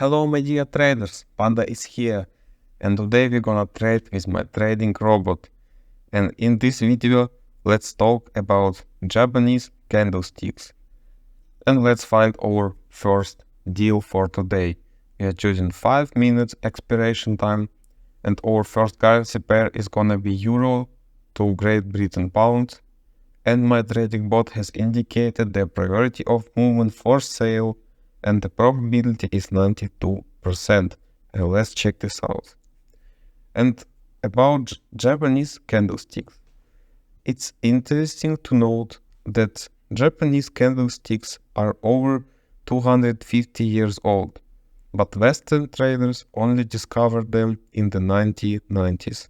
Hello my dear traders, Panda is here, and today we're gonna trade with my trading robot. And in this video, let's talk about Japanese candlesticks. And let's find our first deal for today. We are choosing 5 minutes expiration time, and our first currency pair is gonna be Euro to Great Britain Pound. And my trading bot has indicated the priority of movement for sale, and the probability is 92%. And let's check this out. And about Japanese candlesticks, it's interesting to note that Japanese candlesticks are over 250 years old, but Western traders only discovered them in the 1990s.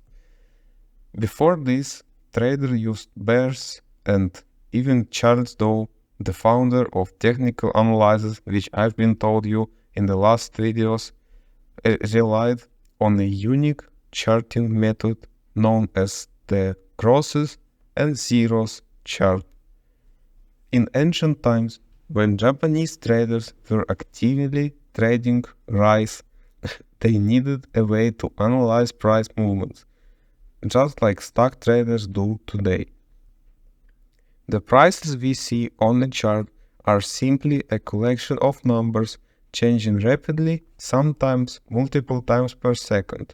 Before this, traders used bears, and even Charles Dow, the founder of technical analysis, which I've been told you in the last videos, relied on a unique charting method known as the crosses and zeros chart. In ancient times, when Japanese traders were actively trading rice, they needed a way to analyze price movements, just like stock traders do today. The prices we see on the chart are simply a collection of numbers changing rapidly, sometimes multiple times per second.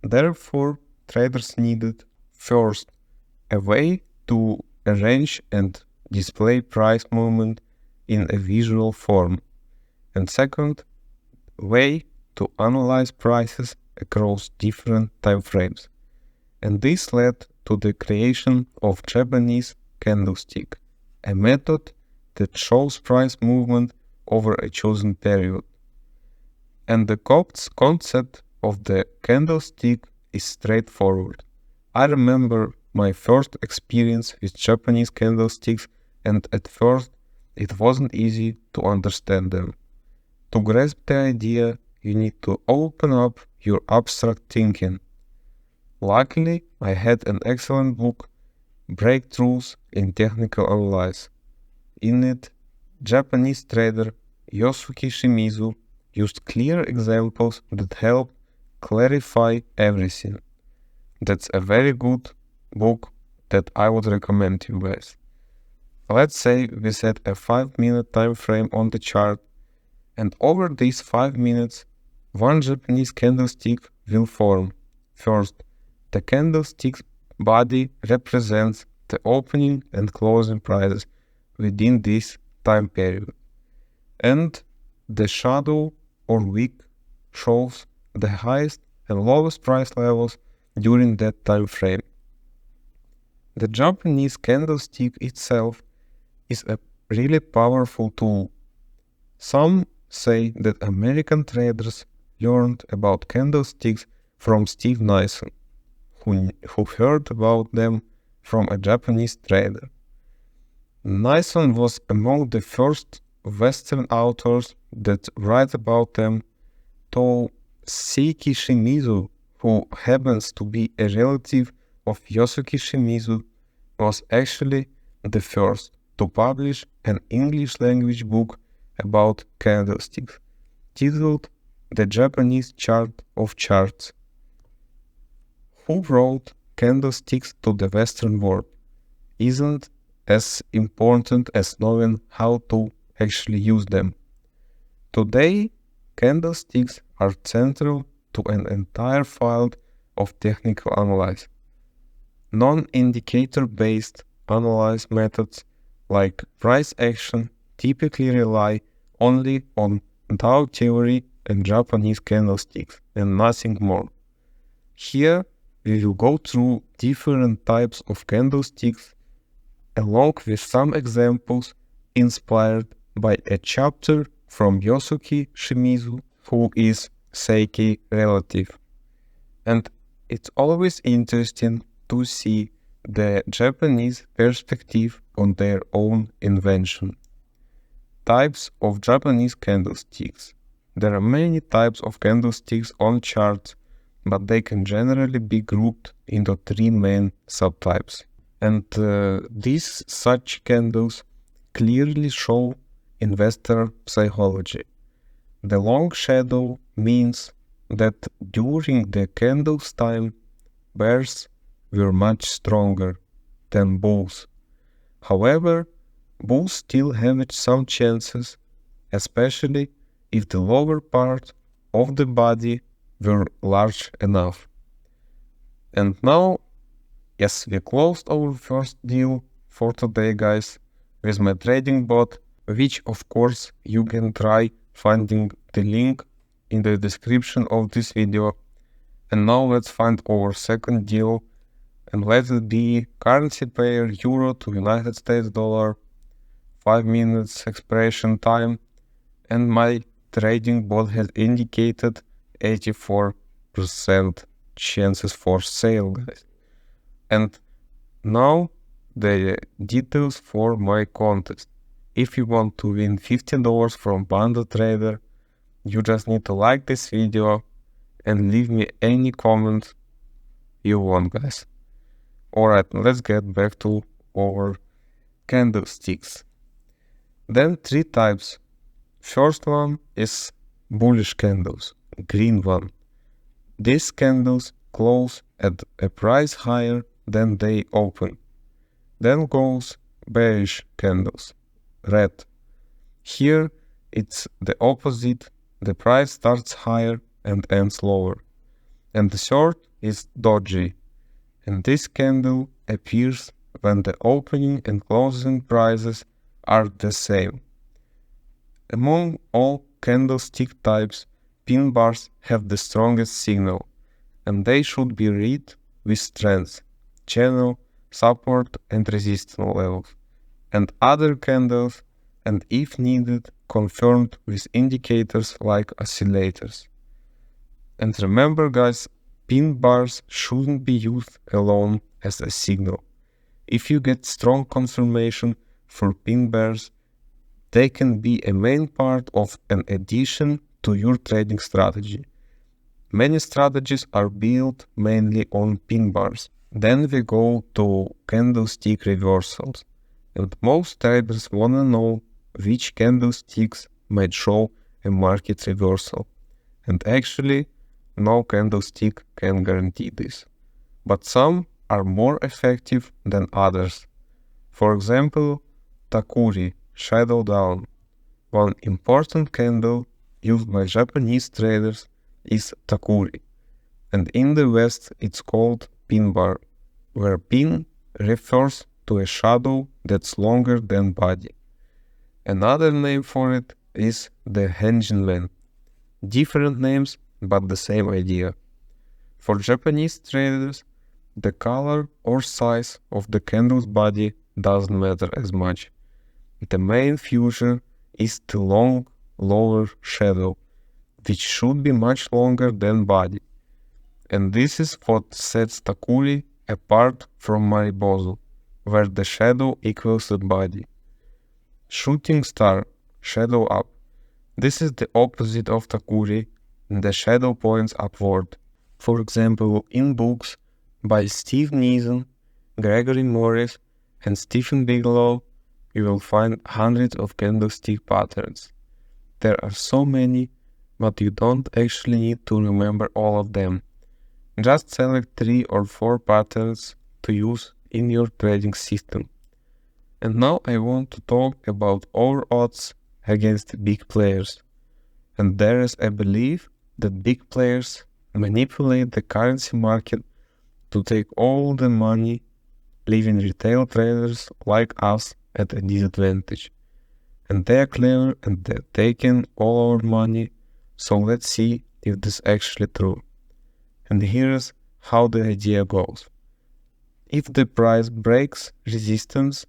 Therefore, traders needed, first, a way to arrange and display price movement in a visual form, and second, a way to analyze prices across different time frames. And this led to the creation of Japanese candlestick, a method that shows price movement over a chosen period. And the concept of the candlestick is straightforward. I remember my first experience with Japanese candlesticks, and at first it wasn't easy to understand them. To grasp the idea, you need to open up your abstract thinking. Luckily, I had an excellent book, Breakthroughs in Technical Analysis. In it, Japanese trader Yosuke Shimizu used clear examples that help clarify everything. That's a very good book that I would recommend you guys. Let's say we set a 5-minute time frame on the chart, and over these 5 minutes, one Japanese candlestick will form. First, the candlestick's body represents the opening and closing prices within this time period, and the shadow or wick shows the highest and lowest price levels during that time frame. The Japanese candlestick itself is a really powerful tool. Some say that American traders learned about candlesticks from Steve Nissen, who heard about them from a Japanese trader. Nissen was among the first Western authors that write about them, though Seiki Shimizu, who happens to be a relative of Yosuke Shimizu, was actually the first to publish an English language book about candlesticks, titled The Japanese Chart of Charts. Who wrote candlesticks to the Western world isn't as important as knowing how to actually use them. Today, candlesticks are central to an entire field of technical analysis. Non-indicator based analysis methods like price action typically rely only on Dow theory and Japanese candlesticks and nothing more. Here, we will go through different types of candlesticks along with some examples inspired by a chapter from Yosuke Shimizu, who is Seiki relative. And it's always interesting to see the Japanese perspective on their own invention. Types of Japanese candlesticks. There are many types of candlesticks on charts, but they can generally be grouped into 3 main subtypes. And these such candles clearly show investor psychology. The long shadow means that during the candle's time, bears were much stronger than bulls. However, bulls still have some chances, especially if the lower part of the body were large enough. And now, yes, we closed our first deal for today, guys, with my trading bot, which of course you can try finding the link in the description of this video. And now let's find our second deal, and let it be currency pair euro to United States dollar, 5 minutes expiration time, and my trading bot has indicated 84% chances for sale, guys. And now the details for my contest. If you want to win $50 from Panda Trader, you just need to like this video and leave me any comment you want, guys. Alright, let's get back to our candlesticks. Then 3 types. First one is bullish candles, green one. These candles close at a price higher than they open. Then goes bearish candles, red. Here it's the opposite, the price starts higher and ends lower. And the third is doji, and this candle appears when the opening and closing prices are the same. Among all candlestick types, pin bars have the strongest signal, and they should be read with strength, channel, support and resistance levels, and other candles, and if needed, confirmed with indicators like oscillators. And remember, guys, pin bars shouldn't be used alone as a signal. If you get strong confirmation for pin bars, they can be a main part of an addition to your trading strategy. Many strategies are built mainly on pin bars. Then we go to candlestick reversals, and most traders wanna know which candlesticks might show a market reversal. And actually, no candlestick can guarantee this, but some are more effective than others. For example, Takuri, shadow down. One important candle used by Japanese traders is Takuri, and in the West it's called pin bar, where pin refers to a shadow that's longer than body. Another name for it is the Henjinmen. Different names, but the same idea. For Japanese traders, the color or size of the candle's body doesn't matter as much. The main feature is the long, lower shadow, which should be much longer than body. And this is what sets Takuri apart from Maribozu, where the shadow equals the body. Shooting star, shadow up. This is the opposite of Takuri, and the shadow points upward. For example, in books by Steve Neeson, Gregory Morris, and Stephen Bigelow, you will find hundreds of candlestick patterns. There are so many, but you don't actually need to remember all of them. Just select 3 or 4 patterns to use in your trading system. And now I want to talk about our odds against big players. And there is a belief that big players manipulate the currency market to take all the money, leaving retail traders like us at a disadvantage. And they are clever and they're taking all our money, so let's see if this is actually true. And here's how the idea goes. If the price breaks resistance,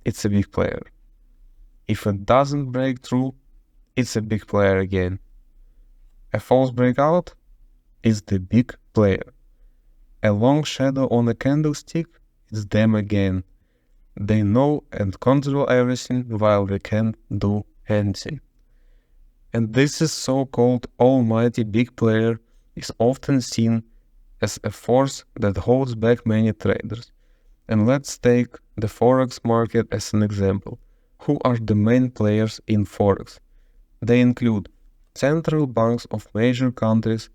it's a big player. If it doesn't break through, it's a big player again. A false breakout is the big player. A long shadow on a candlestick is them again. They know and control everything while we can't do anything. And this is so-called almighty big player is often seen as a force that holds back many traders. And let's take the Forex market as an example. Who are the main players in Forex? They include central banks of major countries,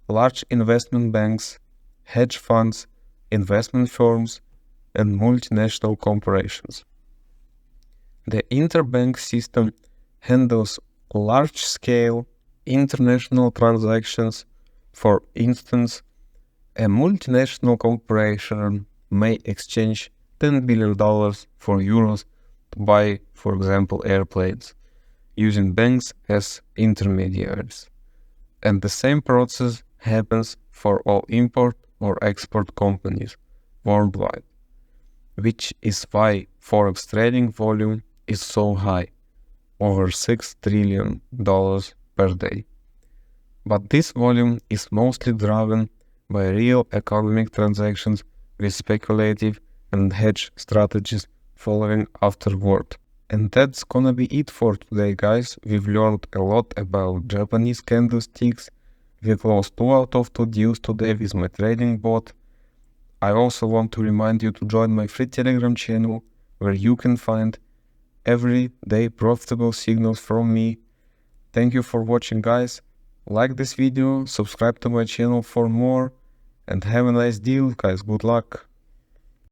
large investment banks, hedge funds, investment firms, and multinational corporations. The interbank system handles large-scale international transactions. For instance, a multinational corporation may exchange $10 billion for euros to buy, for example, airplanes, using banks as intermediaries. And the same process happens for all import or export companies worldwide, which is why forex trading volume is so high, over $6 trillion per day. But this volume is mostly driven by real economic transactions with speculative and hedge strategies following afterward. And that's gonna be it for today, guys. We've learned a lot about Japanese candlesticks. We closed 2 out of 2 deals today with my trading bot. I also want to remind you to join my free Telegram channel, where you can find everyday profitable signals from me. Thank you for watching, guys. Like this video, subscribe to my channel for more, and have a nice deal, guys. Good luck.